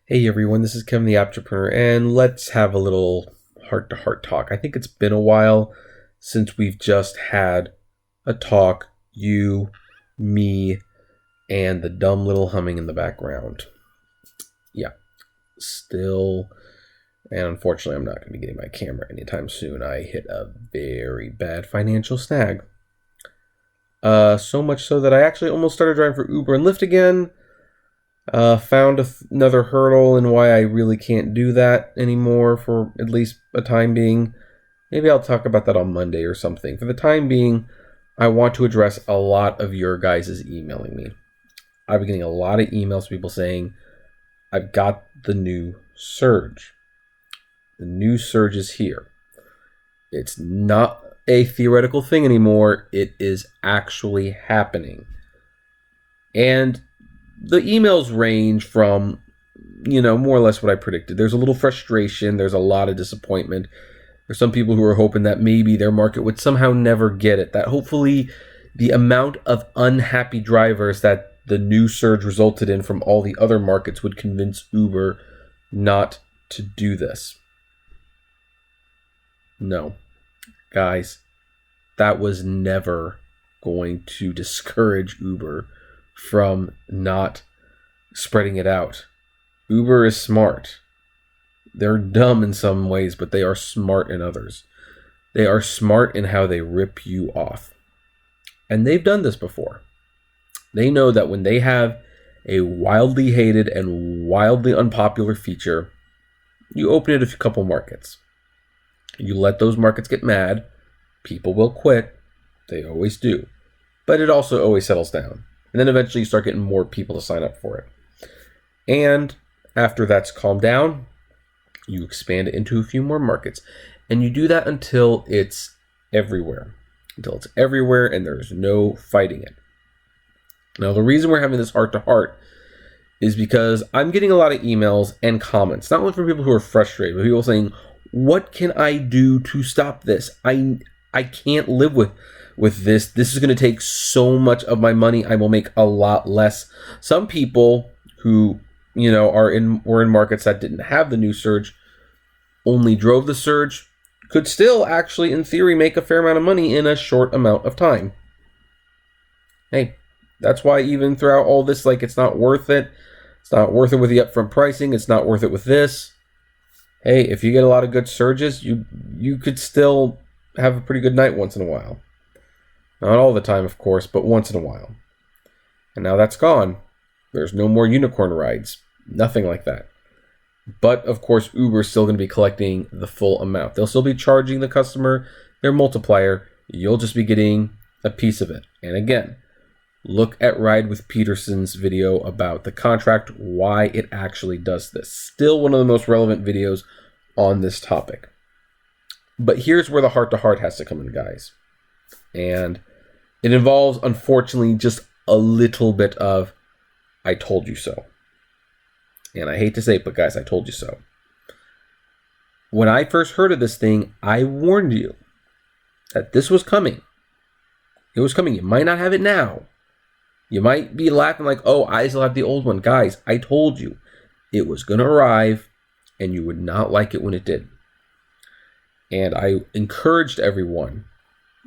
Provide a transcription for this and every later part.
Hey everyone, this is Kevin the Apptrepreneur, and let's have a little heart-to-heart talk. I think it's been a while since we've just had a talk, you, me, and the dumb little humming in the background. Yeah, still, and unfortunately I'm not going to be getting my camera anytime soon. I hit a very bad financial snag. So much so that I actually almost started driving for Uber and Lyft again. Found another hurdle in why I really can't do that anymore for at least a time being. Maybe I'll talk about that on Monday or something. For the time being, I want to address a lot of your guys' emailing me. I've been getting a lot of emails from people saying, I've got the new surge. The new surge is here. It's not a theoretical thing anymore. It is actually happening. And the emails range from, more or less what I predicted. There's a little frustration. There's a lot of disappointment. There's some people who are hoping that maybe their market would somehow never get it. That hopefully the amount of unhappy drivers that the new surge resulted in from all the other markets would convince Uber not to do this. No, guys, that was never going to discourage Uber from not spreading it out. Uber is smart. They're dumb in some ways, but they are smart in others. They are smart in how they rip you off. And they've done this before. They know that when they have a wildly hated and wildly unpopular feature, you open it a couple markets. You let those markets get mad. People will quit. They always do. But it also always settles down. And then eventually you start getting more people to sign up for it. And after that's calmed down, you expand it into a few more markets. And you do that until it's everywhere. Until it's everywhere and there's no fighting it. Now, the reason we're having this heart-to-heart is because I'm getting a lot of emails and comments, not only from people who are frustrated, but people saying, what can I do to stop this? I can't live with this. This is going to take so much of my money. I will make a lot less. Some people who, were in markets that didn't have the new surge, only drove the surge, could still actually, in theory, make a fair amount of money in a short amount of time. Hey, that's why even throughout all this, it's not worth it. It's not worth it with the upfront pricing. It's not worth it with this. Hey, if you get a lot of good surges, you could still have a pretty good night once in a while. Not all the time, of course, but once in a while. And now that's gone. There's no more unicorn rides. Nothing like that. But, of course, Uber's still going to be collecting the full amount. They'll still be charging the customer their multiplier. You'll just be getting a piece of it. And again, look at Ride with Peterson's video about the contract, why it actually does this. Still one of the most relevant videos on this topic. But here's where the heart-to-heart has to come in, guys. And it involves, unfortunately, just a little bit of, I told you so. And I hate to say it, but guys, I told you so. When I first heard of this thing, I warned you that this was coming. It was coming. You might not have it now. You might be laughing like, oh, I still have the old one. Guys, I told you it was going to arrive, and you would not like it when it did. And I encouraged everyone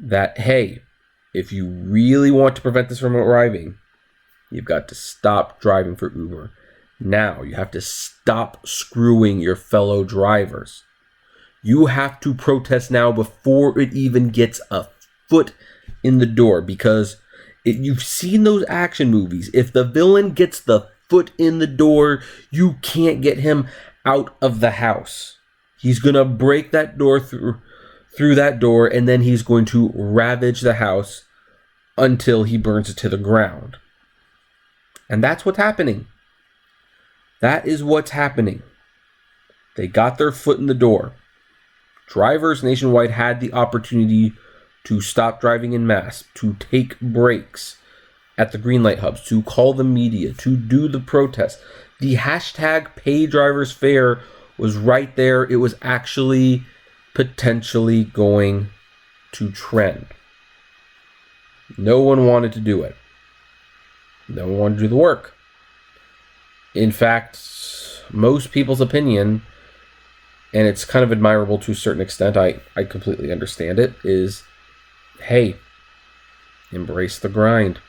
that, hey, if you really want to prevent this from arriving, you've got to stop driving for Uber. Now, you have to stop screwing your fellow drivers. You have to protest now before it even gets a foot in the door, because you've seen those action movies. If the villain gets the foot in the door, you can't get him out of the house. He's going to break that door through that door, and then he's going to ravage the house until he burns it to the ground. And that's what's happening. That is what's happening. They got their foot in the door. Drivers nationwide had the opportunity to stop driving en masse, to take breaks at the green light hubs, to call the media, to do the protest. The hashtag pay drivers fair was right there. It was actually potentially going to trend. No one wanted to do it. No one wanted to do the work. In fact, most people's opinion, and it's kind of admirable to a certain extent, I completely understand it, is, hey, embrace the grind.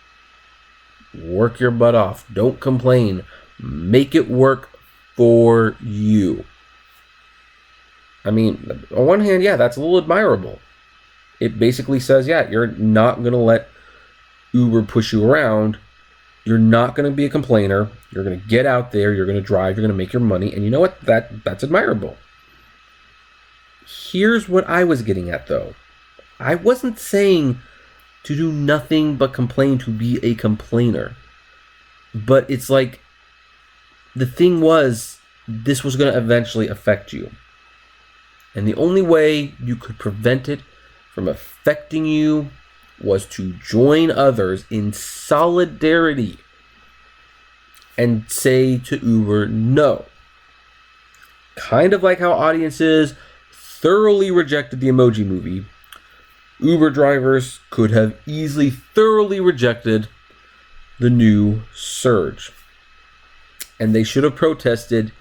Work your butt off. Don't complain. Make it work for you. I mean, on one hand, yeah, that's a little admirable. It basically says, yeah, you're not going to let Uber push you around. You're not going to be a complainer. You're going to get out there. You're going to drive. You're going to make your money. And you know what? That's admirable. Here's what I was getting at, though. I wasn't saying to do nothing but complain, to be a complainer. But it's like, the thing was, this was going to eventually affect you. And the only way you could prevent it from affecting you was to join others in solidarity and say to Uber, no. Kind of like how audiences thoroughly rejected the Emoji Movie, Uber drivers could have easily thoroughly rejected the new surge. And they should have protested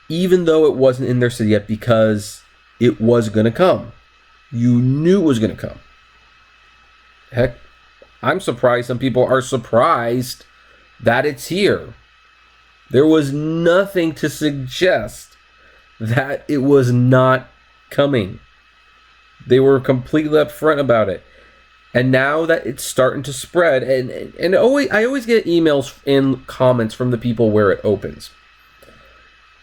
even though it wasn't in their city yet, because it was going to come. You knew it was going to come. Heck, I'm surprised some people are surprised that it's here. There was nothing to suggest that it was not coming. They were completely upfront about it. And now that it's starting to spread, and I always get emails and comments from the people where it opens.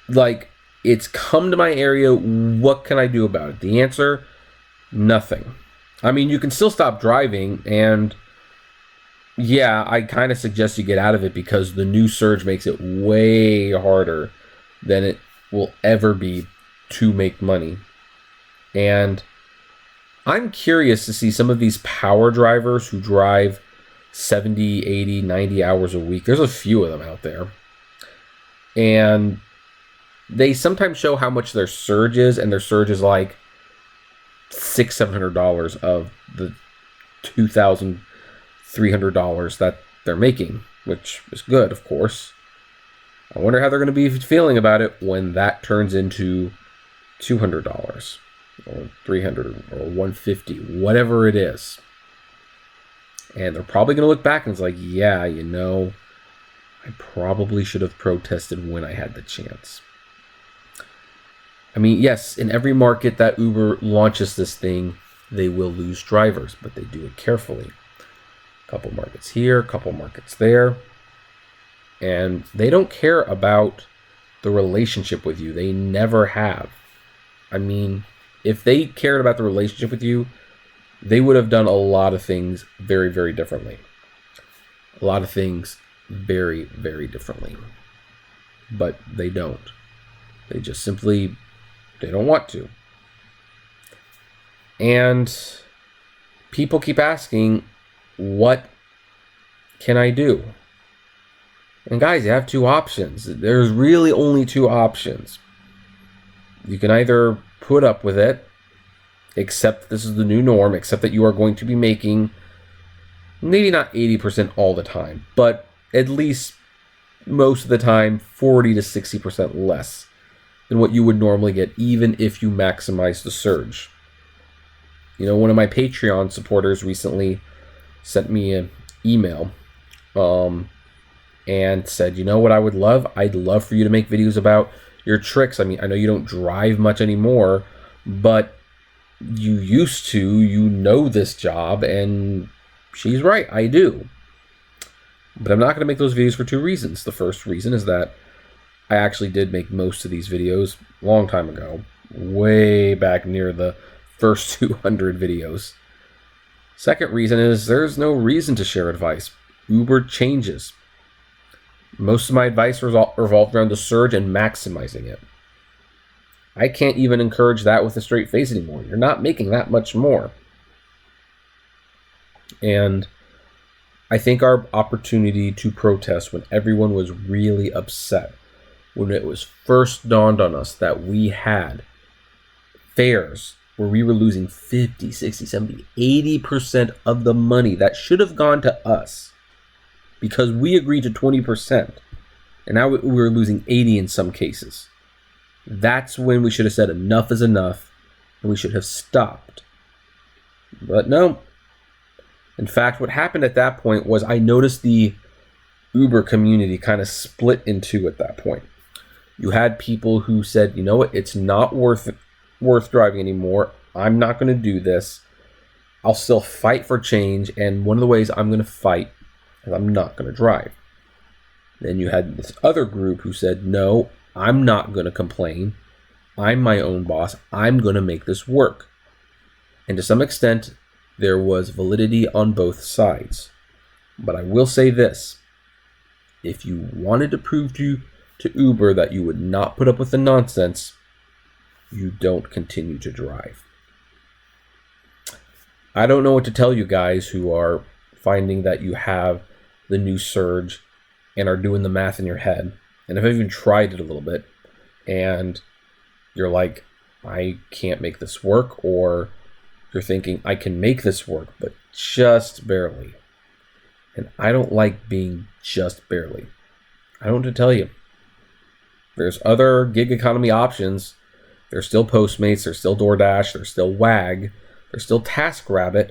Like, it's come to my area, what can I do about it? The answer, nothing. I mean, you can still stop driving, and yeah, I kind of suggest you get out of it, because the new surge makes it way harder than it will ever be to make money. And I'm curious to see some of these power drivers who drive 70, 80, 90 hours a week. There's a few of them out there. And they sometimes show how much their surge is, and their surge is like $600-$700 of the $2,300 that they're making, which is good, of course. I wonder how they're going to be feeling about it when that turns into $200 or $300 or $150, whatever it is. And they're probably going to look back and it's like, yeah, you know, I probably should have protested when I had the chance. I mean, yes, in every market that Uber launches this thing, they will lose drivers, but they do it carefully. A couple markets here, a couple markets there. And they don't care about the relationship with you. They never have. I mean, if they cared about the relationship with you, they would have done a lot of things very, very differently. A lot of things very, very differently. But they don't. They just simply, they don't want to. And people keep asking, what can I do? And guys, you have two options. There's really only two options. You can either put up with it, accept this is the new norm, accept that you are going to be making maybe not 80% all the time, but at least most of the time 40 to 60% less than what you would normally get, even if you maximize the surge. You know, one of my Patreon supporters recently sent me an email and said, you know what I would love? I'd love for you to make videos about your tricks. I mean, I know you don't drive much anymore, but you used to, you know this job, and she's right, I do. But I'm not going to make those videos for two reasons. The first reason is that I actually did make most of these videos a long time ago, way back near the first 200 videos. Second reason is there's no reason to share advice. Uber changes. Most of my advice revolved around the surge and maximizing it. I can't even encourage that with a straight face anymore. You're not making that much more. And I think our opportunity to protest when everyone was really upset, when it was first dawned on us that we had fares where we were losing 50, 60, 70, 80% of the money that should have gone to us because we agreed to 20%. And now we were losing 80 in some cases. That's when we should have said enough is enough, and we should have stopped. But no. In fact, what happened at that point was I noticed the Uber community kind of split in two at that point. You had people who said, you know what, it's not worth driving anymore. I'm not going to do this. I'll still fight for change, and one of the ways I'm going to fight is I'm not going to drive. Then you had this other group who said, no, I'm not going to complain. I'm my own boss. I'm going to make this work. And to some extent, there was validity on both sides. But I will say this. If you wanted to prove to Uber that you would not put up with the nonsense, you don't continue to drive. I don't know what to tell you guys who are finding that you have the new surge and are doing the math in your head. And if I've even tried it a little bit and you're like, I can't make this work, or you're thinking, I can make this work, but just barely. And I don't like being just barely. I don't know what to tell you. There's other gig economy options. There's still Postmates, there's still DoorDash, there's still Wag, there's still TaskRabbit.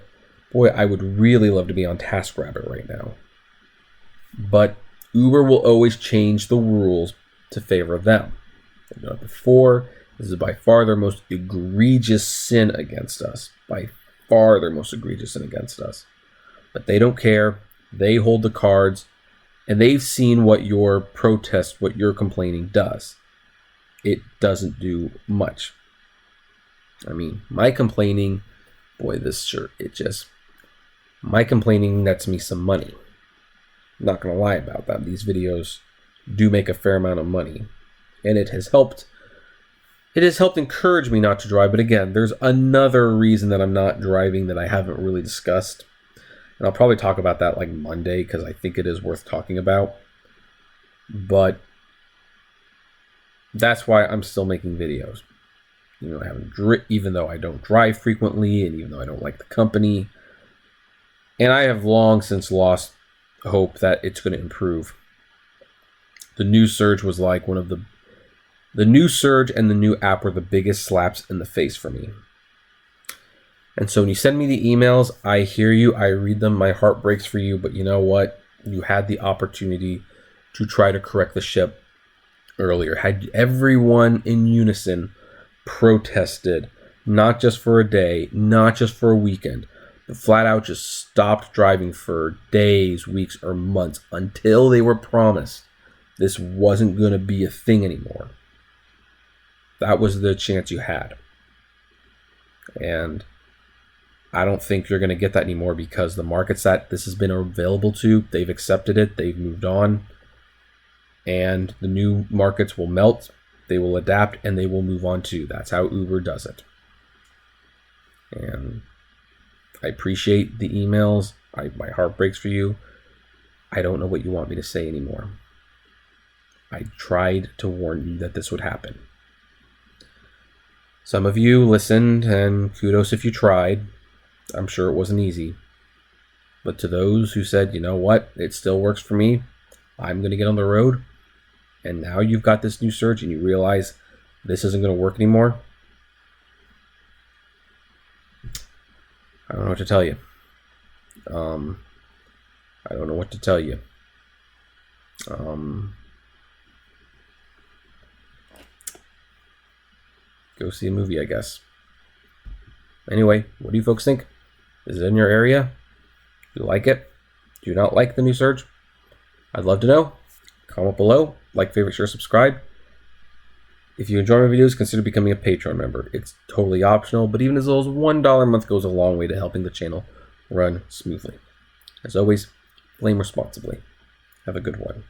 Boy, I would really love to be on TaskRabbit right now. But Uber will always change the rules to favor them. I've done it before. This is by far their most egregious sin against us. By far their most egregious sin against us. But they don't care. They hold the cards. And they've seen what your protest, what your complaining does. It doesn't do much. I mean, my complaining, boy, this shirt, my complaining nets me some money. I'm not going to lie about that. These videos do make a fair amount of money. And it has helped encourage me not to drive. But again, there's another reason that I'm not driving that I haven't really discussed. And I'll probably talk about that like Monday, because I think it is worth talking about. But that's why I'm still making videos. You know, even though I don't drive frequently, and even though I don't like the company. And I have long since lost hope that it's going to improve. The new surge was like one of the new surge and the new app were the biggest slaps in the face for me. And so when you send me the emails, I hear you, I read them, my heart breaks for you, but you know what? You had the opportunity to try to correct the ship earlier. Had everyone in unison protested, not just for a day, not just for a weekend, but flat out just stopped driving for days, weeks, or months until they were promised this wasn't going to be a thing anymore. That was the chance you had. And I don't think you're going to get that anymore, because the markets that this has been available to, they've accepted it, they've moved on, and the new markets will melt, they will adapt, and they will move on too. That's how Uber does it. And I appreciate the emails. My heart breaks for you. I don't know what you want me to say anymore. I tried to warn you that this would happen. Some of you listened, and kudos if you tried. I'm sure it wasn't easy. But to those who said, you know what, it still works for me, I'm going to get on the road, and now you've got this new surge and you realize this isn't going to work anymore, I don't know what to tell you. I don't know what to tell you. Go see a movie, I guess. Anyway, what do you folks think? Is it in your area? Do you like it? Do you not like the new surge? I'd love to know. Comment below. Like, favorite, share, subscribe. If you enjoy my videos, consider becoming a Patreon member. It's totally optional, but even as little as $1 a month goes a long way to helping the channel run smoothly. As always, blame responsibly. Have a good one.